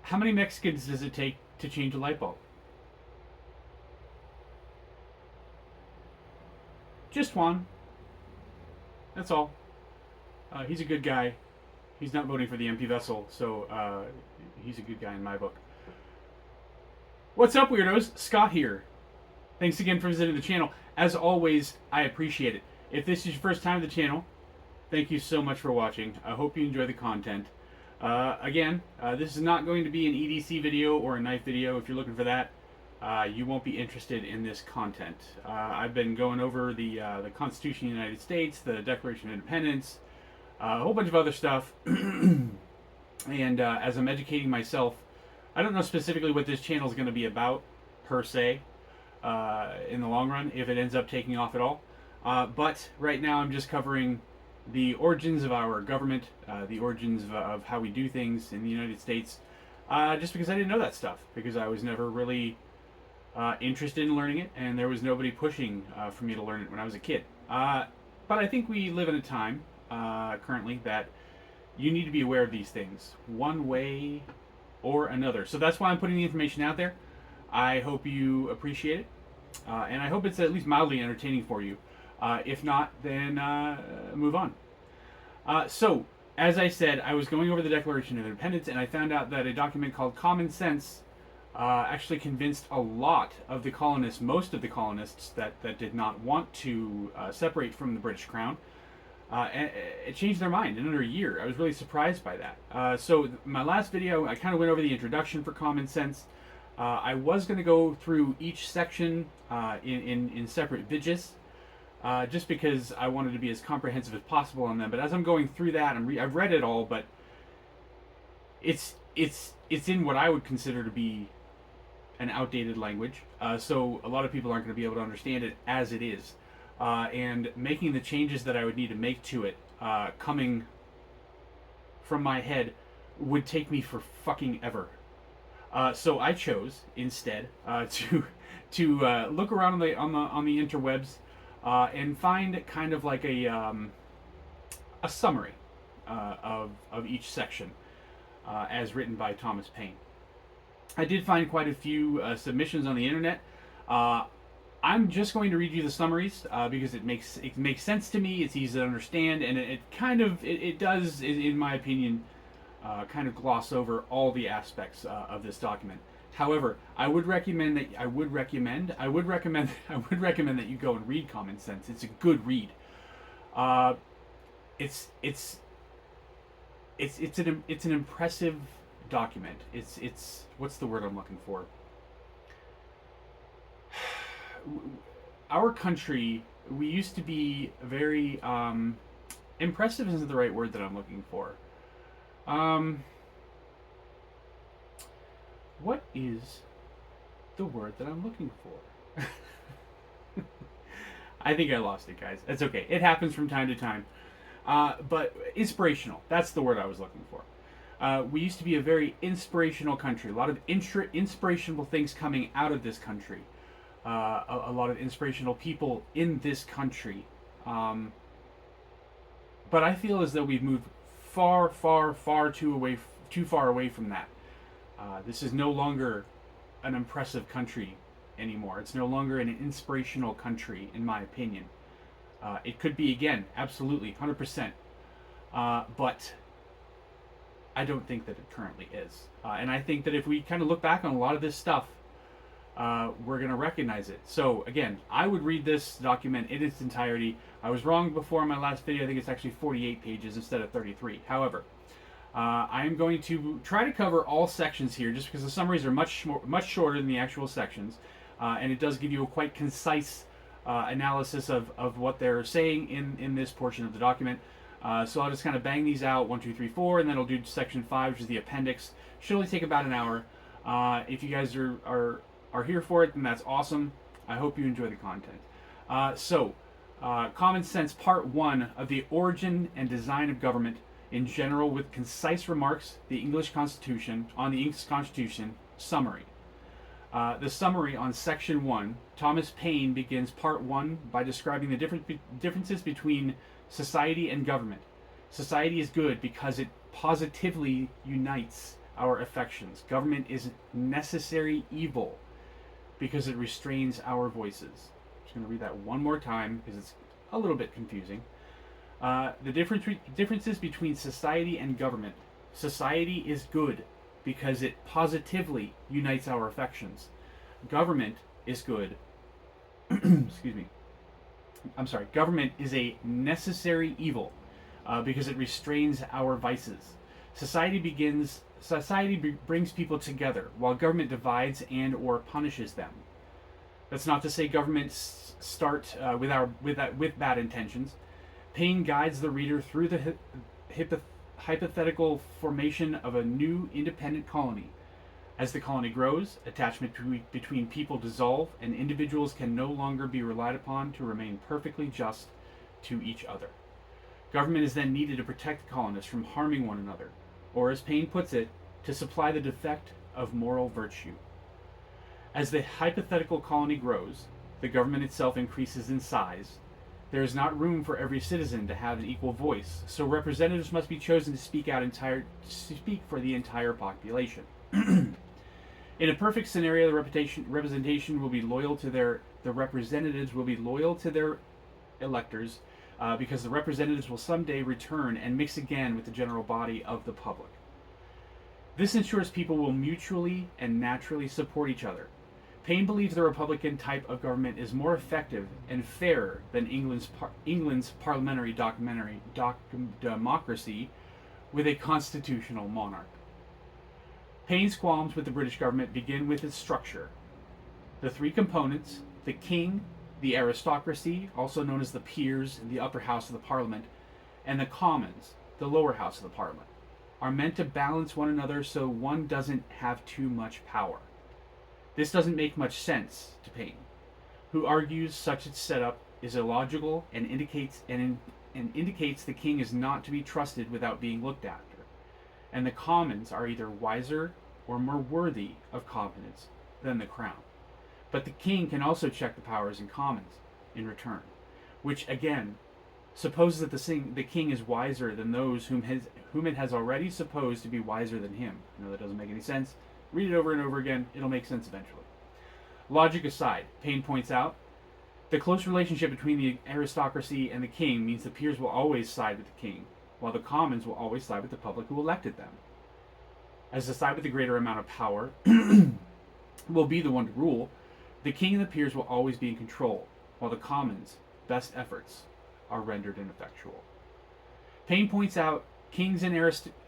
How many Mexicans does it take to change a light bulb? Just one. That's all. He's a good guy. He's not voting for the MP Vessel, so he's a good guy in my book. What's up, weirdos? Scott here. Thanks again for visiting the channel. As always, I appreciate it. If this is your first time to the channel, thank you so much for watching. I hope you enjoy the content. Again, this is not going to be an EDC video or a knife video. If you're looking for that, you won't be interested in this content. I've been going over the Constitution of the United States, the Declaration of Independence, a whole bunch of other stuff. And as I'm educating myself, I don't know specifically what this channel is going to be about, per se, in the long run, if it ends up taking off at all. But right now I'm just covering the origins of our government, the origins of how we do things in the United States, just because I didn't know that stuff, because I was never really interested in learning it, and there was nobody pushing for me to learn it when I was a kid. But I think we live in a time, currently, that you need to be aware of these things, one way or another. So that's why I'm putting the information out there. I hope you appreciate it, and I hope it's at least mildly entertaining for you. If not, then move on. So, as I said, I was going over the Declaration of Independence, and I found out that a document called Common Sense actually convinced a lot of the colonists, most of the colonists that did not want to separate from the British Crown. And it changed their mind in under a year. I was really surprised by that. So my last video, I kind of went over the introduction for Common Sense. I was going to go through each section in separate videos, just because I wanted to be as comprehensive as possible on them. But as I'm going through that, I've read it all, but it's in what I would consider to be an outdated language. So a lot of people aren't going to be able to understand it as it is. And making the changes that I would need to make to it, coming from my head, would take me for fucking ever. So I chose instead to look around on the interwebs and find kind of like a summary of each section as written by Thomas Paine. I did find quite a few submissions on the internet. I'm just going to read you the summaries because it makes sense to me. It's easy to understand, and it does, in my opinion, kind of gloss over all the aspects of this document. However, I would recommend that you go and read Common Sense. It's a good read. It's an impressive document. It's what's the word I'm looking for? Our country, we used to be very impressive isn't the right word that I'm looking for. What is the word that I'm looking for? I think I lost it, guys. That's okay. It happens from time to time. But inspirational. That's the word I was looking for. We used to be a very inspirational country. A lot of inspirational things coming out of this country. A lot of inspirational people in this country. But I feel as though we've moved far too far away from that. This is no longer an impressive country anymore. It's no longer an inspirational country, in my opinion. It could be again, absolutely, 100%. But I don't think that it currently is. And I think that if we kind of look back on a lot of this stuff, we're going to recognize it. So again, I would read this document in its entirety. I was wrong before in my last video. I think it's actually 48 pages instead of 33. However, I am going to try to cover all sections here, just because the summaries are much shorter than the actual sections, and it does give you a quite concise analysis of what they're saying in this portion of the document. So I'll just kind of bang these out, 1, 2, 3, 4, and then I'll do section 5, which is the appendix. Should only take about an hour. If you guys are here for it, then that's awesome. I hope you enjoy the content. Common Sense Part 1 of the Origin and Design of Government in General, with concise remarks, the English Constitution, on the English Constitution, summary. The summary on Section 1, Thomas Paine begins Part 1 by describing the differences between society and government. Society is good because it positively unites our affections. Government is necessary evil because it restrains our voices. I'm just going to read that one more time because it's a little bit confusing. The differences between society and government. Society is good because it positively unites our affections. Government is good. Excuse me. I'm sorry. Government is a necessary evil because it restrains our vices. Society brings people together, while government divides and or punishes them. That's not to say governments start with bad intentions. Paine guides the reader through the hypothetical formation of a new independent colony. As the colony grows, attachment between people dissolve, and individuals can no longer be relied upon to remain perfectly just to each other. Government is then needed to protect the colonists from harming one another, or as Paine puts it, to supply the defect of moral virtue. As the hypothetical colony grows, the government itself increases in size. There is not room for every citizen to have an equal voice, so representatives must be chosen to speak for the entire population. In a perfect scenario, the representation will be loyal to the representatives will be loyal to their electors, because the representatives will someday return and mix again with the general body of the public. This ensures people will mutually and naturally support each other. Paine believes the Republican type of government is more effective and fairer than England's parliamentary democracy with a constitutional monarch. Paine's qualms with the British government begin with its structure. The three components, the king, the aristocracy, also known as the peers in the upper house of the parliament, and the commons, the lower house of the parliament, are meant to balance one another so one doesn't have too much power. This doesn't make much sense to Paine, who argues such a setup is illogical and indicates the king is not to be trusted without being looked after, and the commons are either wiser or more worthy of confidence than the crown. But the king can also check the powers in commons in return, which again supposes that the king is wiser than those whom it has already supposed to be wiser than him. I know that doesn't make any sense. Read it over and over again, it'll make sense eventually. Logic aside, Paine points out, the close relationship between the aristocracy and the king means the peers will always side with the king, while the commons will always side with the public who elected them. As the side with the greater amount of power will be the one to rule, the king and the peers will always be in control, while the commons' best efforts are rendered ineffectual. Paine points out kings and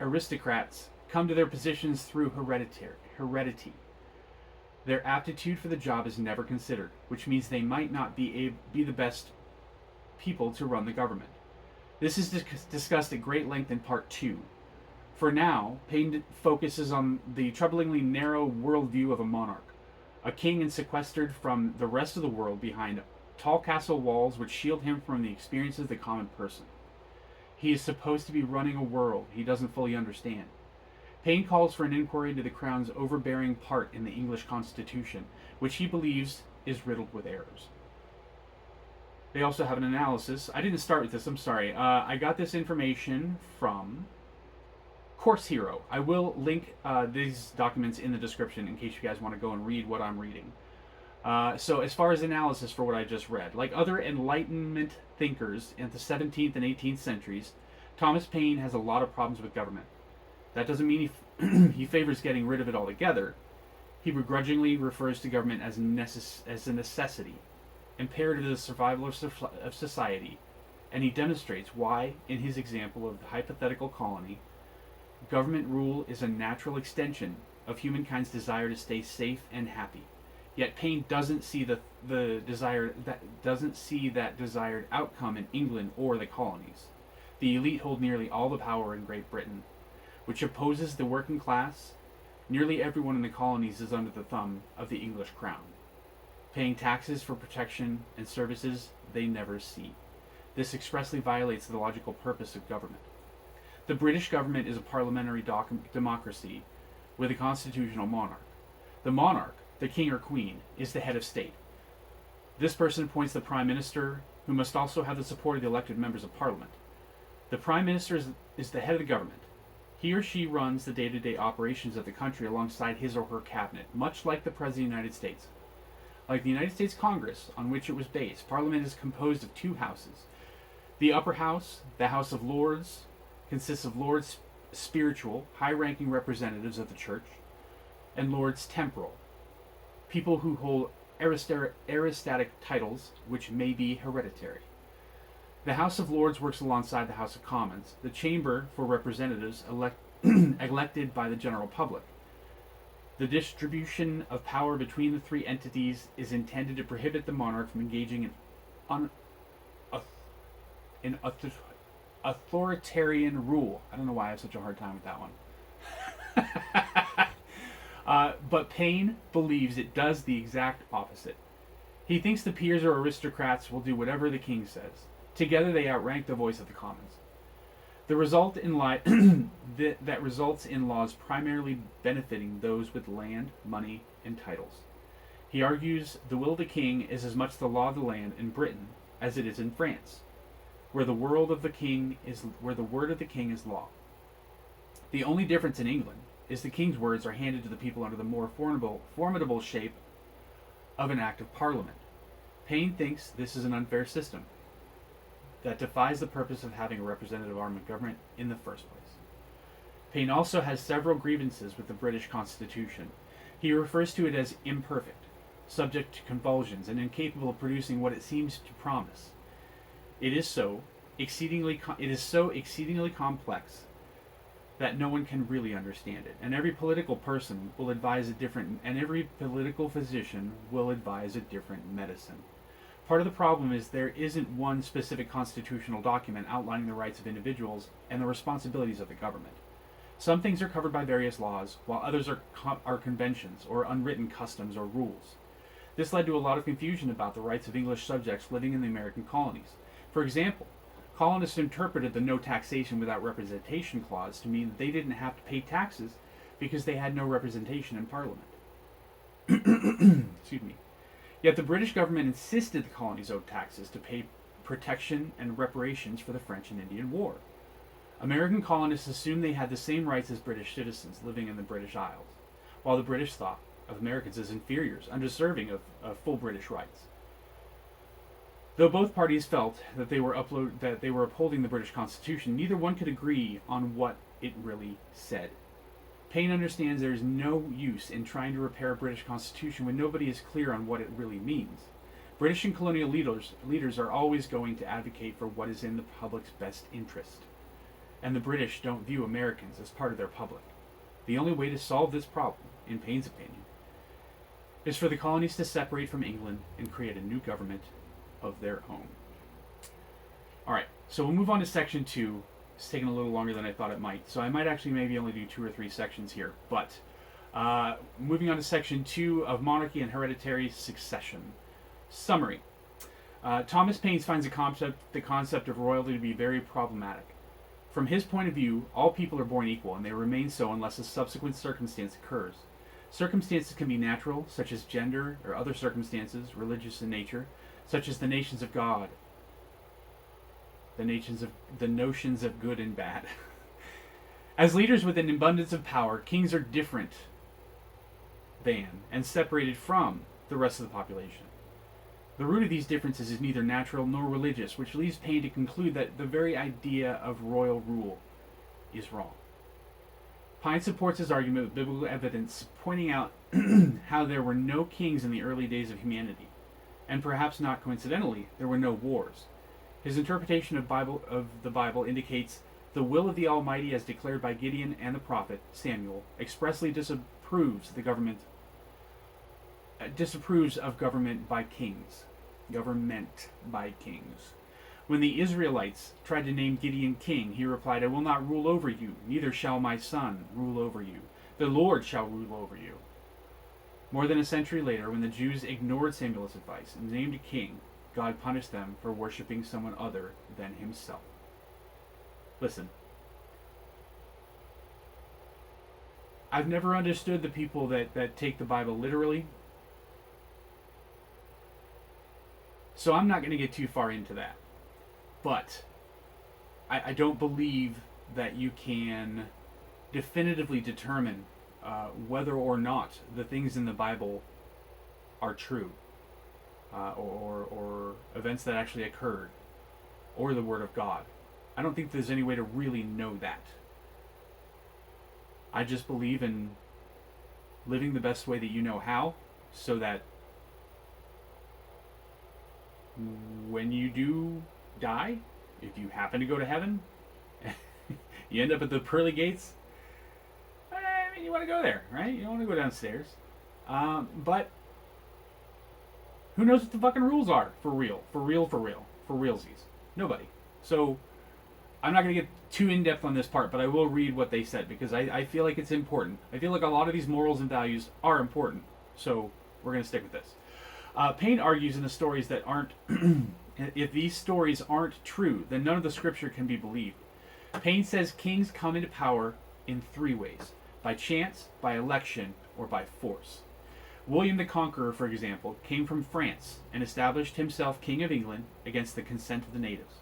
aristocrats come to their positions through heredity. Their aptitude for the job is never considered, which means they might not be the best people to run the government. This is discussed at great length in Part 2. For now, Paine focuses on the troublingly narrow worldview of a monarch, a king and sequestered from the rest of the world behind tall castle walls which shield him from the experiences of the common person. He is supposed to be running a world he doesn't fully understand. Paine calls for an inquiry into the Crown's overbearing part in the English Constitution, which he believes is riddled with errors. They also have an analysis. I didn't start with this, I'm sorry. I got this information from Course Hero. I will link these documents in the description in case you guys want to go and read what I'm reading. So as far as analysis for what I just read, like other Enlightenment thinkers in the 17th and 18th centuries, Thomas Paine has a lot of problems with government. That doesn't mean he favors getting rid of it altogether. He begrudgingly refers to government as a necessity, imperative to the survival of society, and he demonstrates why, in his example of the hypothetical colony, government rule is a natural extension of humankind's desire to stay safe and happy. Yet Paine doesn't see that desired outcome in England or the colonies. The elite hold nearly all the power in Great Britain, which opposes the working class. Nearly everyone in the colonies is under the thumb of the English crown, paying taxes for protection and services they never see. This expressly violates the logical purpose of government. The British government is a parliamentary democracy with a constitutional monarch. The monarch, the king or queen, is the head of state. This person appoints the prime minister, who must also have the support of the elected members of parliament. The prime minister is the head of the government. He or she runs the day-to-day operations of the country alongside his or her cabinet, much like the President of the United States. Like the United States Congress, on which it was based, Parliament is composed of two houses. The upper house, the House of Lords, consists of Lords spiritual, high-ranking representatives of the church, and Lords temporal, people who hold aristatic titles which may be hereditary. The House of Lords works alongside the House of Commons, the chamber for representatives elected by the general public. The distribution of power between the three entities is intended to prohibit the monarch from engaging in authoritarian rule. I don't know why I have such a hard time with that one. But Paine believes it does the exact opposite. He thinks the peers or aristocrats will do whatever the king says. Together they outrank the voice of the commons. The result in that results in laws primarily benefiting those with land, money, and titles. He argues the will of the king is as much the law of the land in Britain as it is in France, where the word of the king is law. The only difference in England is the king's words are handed to the people under the more formidable shape of an act of parliament. Paine thinks this is an unfair system that defies the purpose of having a representative arm of government in the first place. Paine also has several grievances with the British Constitution. He refers to it as imperfect, subject to convulsions, and incapable of producing what it seems to promise. It is so exceedingly complex that no one can really understand it, and every political person will advise a different, and every political physician will advise a different medicine. Part of the problem is there isn't one specific constitutional document outlining the rights of individuals and the responsibilities of the government. Some things are covered by various laws, while others are conventions or unwritten customs or rules. This led to a lot of confusion about the rights of English subjects living in the American colonies. For example, colonists interpreted the no taxation without representation clause to mean that they didn't have to pay taxes because they had no representation in Parliament. Excuse me. Yet the British government insisted the colonies owed taxes to pay protection and reparations for the French and Indian War. American colonists assumed they had the same rights as British citizens living in the British Isles, while the British thought of Americans as inferiors, undeserving of full British rights. Though both parties felt that they were upholding the British Constitution, neither one could agree on what it really said. Paine understands there is no use in trying to repair a British Constitution when nobody is clear on what it really means. British and colonial leaders are always going to advocate for what is in the public's best interest, and the British don't view Americans as part of their public. The only way to solve this problem, in Paine's opinion, is for the colonies to separate from England and create a new government of their own. Alright, so we'll move on to section 2. It's taken a little longer than I thought it might, so I might actually maybe only do 2 or 3 sections here. But moving on to section 2 of Monarchy and Hereditary Succession. Summary. Thomas Paine finds the concept of royalty to be very problematic. From his point of view, all people are born equal, and they remain so unless a subsequent circumstance occurs. Circumstances can be natural, such as gender, or other circumstances, religious in nature, such as the nations of God, the notions of good and bad. As leaders with an abundance of power, kings are different than and separated from the rest of the population. The root of these differences is neither natural nor religious, which leads Paine to conclude that the very idea of royal rule is wrong. Paine supports his argument with biblical evidence, pointing out how there were no kings in the early days of humanity, and perhaps not coincidentally, there were no wars. His interpretation of the Bible indicates the will of the Almighty, as declared by Gideon and the prophet Samuel, expressly disapproves of government by kings. Government by kings. When the Israelites tried to name Gideon king, he replied, "I will not rule over you, neither shall my son rule over you. The Lord shall rule over you." More than a century later, when the Jews ignored Samuel's advice and named a king, God punished them for worshiping someone other than himself. Listen. I've never understood the people that take the Bible literally. So I'm not going to get too far into that. But I don't believe that you can definitively determine whether or not the things in the Bible are true, or events that actually occurred, or the Word of God. I don't think there's any way to really know that. I just believe in living the best way that you know how, so that when you do die, if you happen to go to heaven, you end up at the pearly gates. I mean, you want to go there, right? You don't want to go downstairs. But who knows what the fucking rules are for real, for realsies? Nobody. So I'm not going to get too in-depth on this part, but I will read what they said, because I feel like it's important. I feel like a lot of these morals and values are important, so we're going to stick with this. Paine argues in the stories that aren't, if these stories aren't true, then none of the scripture can be believed. Paine says kings come into power in three ways: by chance, by election, or by force. William the Conqueror, for example, came from France and established himself king of England against the consent of the natives.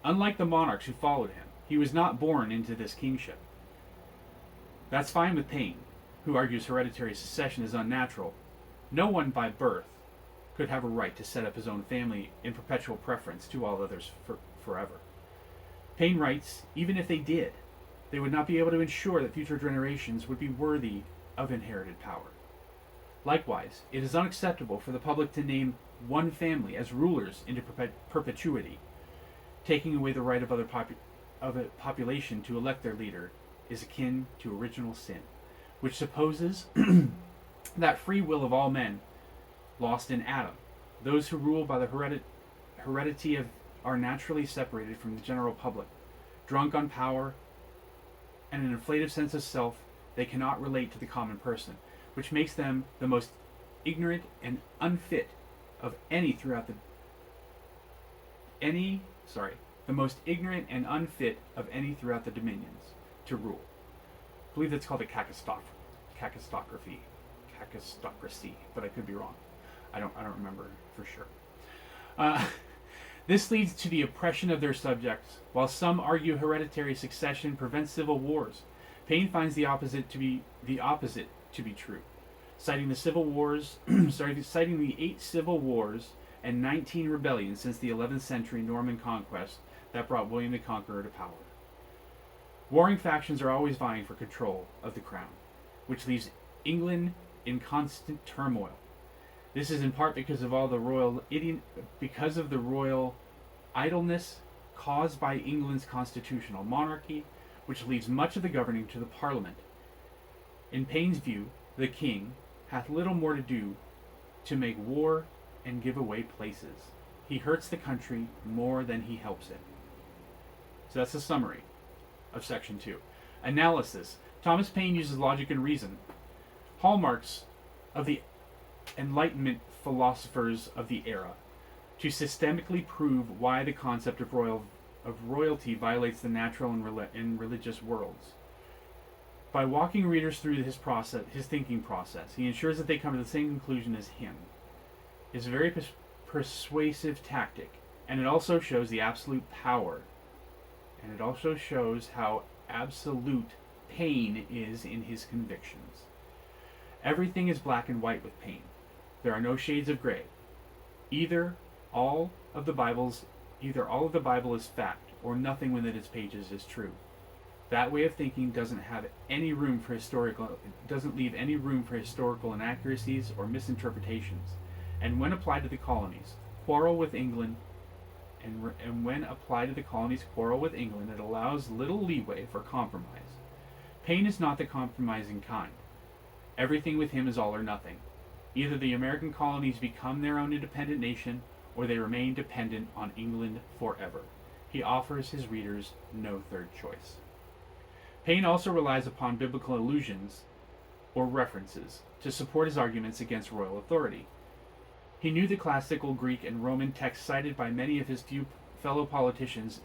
Unlike the monarchs who followed him, he was not born into this kingship. That's fine with Paine, who argues hereditary succession is unnatural. No one by birth could have a right to set up his own family in perpetual preference to all others forever. Paine writes, even if they did, they would not be able to ensure that future generations would be worthy of inherited power. Likewise, it is unacceptable for the public to name one family as rulers into perpetuity. Taking away the right of a population to elect their leader is akin to original sin, which supposes that free will of all men lost in Adam. Those who rule by the heredity are naturally separated from the general public. Drunk on power and an inflated sense of self, they cannot relate to the common person, which makes them the most ignorant and unfit of any throughout the dominions to rule. I believe that's called a cacistocracy, but I could be wrong. I don't remember for sure. This leads to the oppression of their subjects. While some argue hereditary succession prevents civil wars, Paine finds the opposite to be true. Citing the civil wars, citing the 8 civil wars and 19 rebellions since the 11th century Norman conquest that brought William the Conqueror to power. Warring factions are always vying for control of the crown, which leaves England in constant turmoil. This is in part because of the royal idleness caused by England's constitutional monarchy, which leaves much of the governing to the Parliament. In Paine's view, the king hath little more to do to make war and give away places. He hurts the country more than he helps it. So that's a summary of section 2. Analysis. Thomas Paine uses logic and reason, hallmarks of the Enlightenment philosophers of the era, to systemically prove why the concept of royalty violates the natural and religious worlds. By walking readers through his thinking process, he ensures that they come to the same conclusion as him. It's a very persuasive tactic, and it also shows the absolute power, and it also shows how absolute Paine is in his convictions. Everything is black and white with Paine. There are no shades of gray. Either all of the Bible is fact, or nothing within its pages is true. That way of thinking doesn't leave any room for historical inaccuracies or misinterpretations. And when applied to the colonies, quarrel with England, it allows little leeway for compromise. Paine is not the compromising kind. Everything with him is all or nothing. Either the American colonies become their own independent nation, or they remain dependent on England forever. He offers his readers no third choice. Paine also relies upon biblical allusions or references to support his arguments against royal authority. He knew the classical Greek and Roman texts cited by many of his few fellow political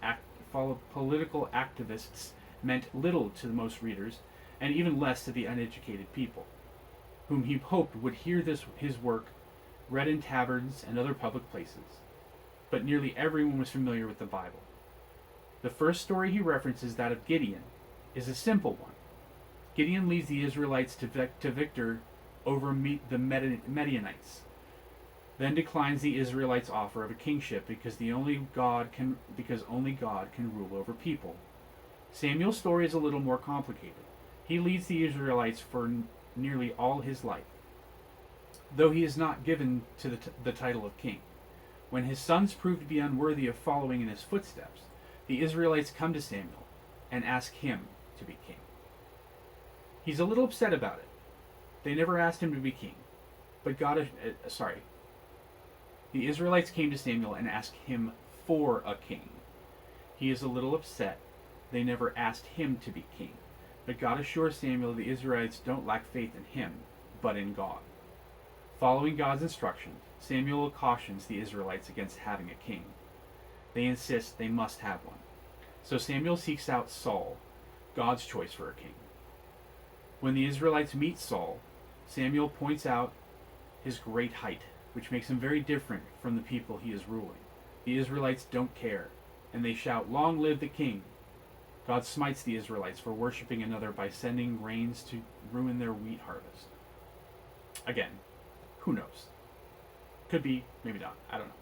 activists meant little to most readers, and even less to the uneducated people, whom he hoped would hear his work read in taverns and other public places. But nearly everyone was familiar with the Bible. The first story he references, that of Gideon, is a simple one. Gideon leads the Israelites to victor over the Midianites, then declines the Israelites' offer of a kingship because only God can rule over people. Samuel's story is a little more complicated. He leads the Israelites for nearly all his life, though he is not given to the title of king. When his sons prove to be unworthy of following in his footsteps, the Israelites come to Samuel and ask him to be king. He's a little upset about it. They never asked him to be king, but the Israelites came to Samuel and asked him for a king. He is a little upset. They never asked him to be king, but God assures Samuel the Israelites don't lack faith in him, but in God. Following God's instructions, Samuel cautions the Israelites against having a king. They insist they must have one. So Samuel seeks out Saul, God's choice for a king. When the Israelites meet Saul, Samuel points out his great height, which makes him very different from the people he is ruling. The Israelites don't care, and they shout, "Long live the king!" God smites the Israelites for worshiping another by sending rains to ruin their wheat harvest. Again, who knows? Could be, maybe not. I don't know.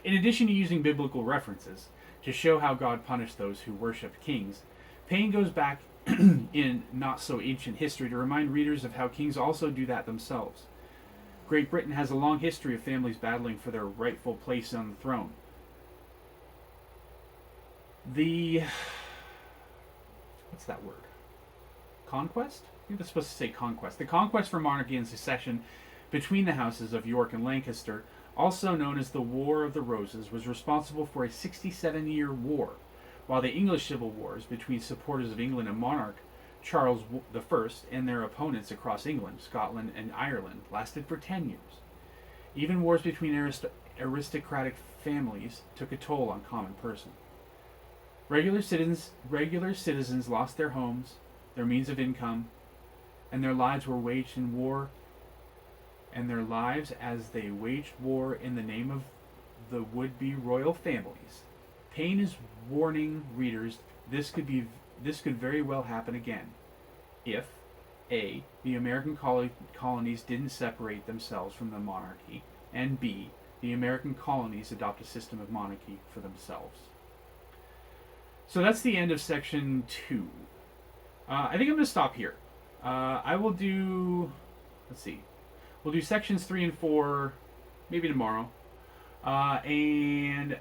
In addition to using biblical references to show how God punished those who worshipped kings, Paine goes back in not-so-ancient history to remind readers of how kings also do that themselves. Great Britain has a long history of families battling for their rightful place on the throne. What's that word? Conquest? I think that's supposed to say conquest. The conquest for monarchy and succession between the houses of York and Lancaster, also known as the War of the Roses, was responsible for a 67-year war, while the English civil wars between supporters of England and monarch Charles I and their opponents across England, Scotland, and Ireland lasted for 10 years. Even wars between aristocratic families took a toll on common person. Regular citizens lost their homes, their means of income, and their lives were waged in war, and their lives as they waged war in the name of the would-be royal families. Paine is warning readers this could very well happen again if A, the American colonies didn't separate themselves from the monarchy, and B, the American colonies adopt a system of monarchy for themselves. So that's the end of section 2. I think I'm going to stop here. I will do, we'll do sections 3 and 4 maybe tomorrow. And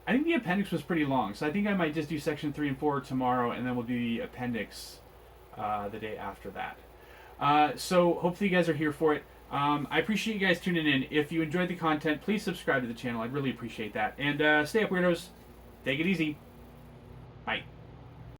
I think the appendix was pretty long, so I think I might just do section 3 and 4 tomorrow, and then we'll do the appendix the day after that. So hopefully you guys are here for it. I appreciate you guys tuning in. If you enjoyed the content, please subscribe to the channel. I'd really appreciate that. And stay up, weirdos. Take it easy. Bye.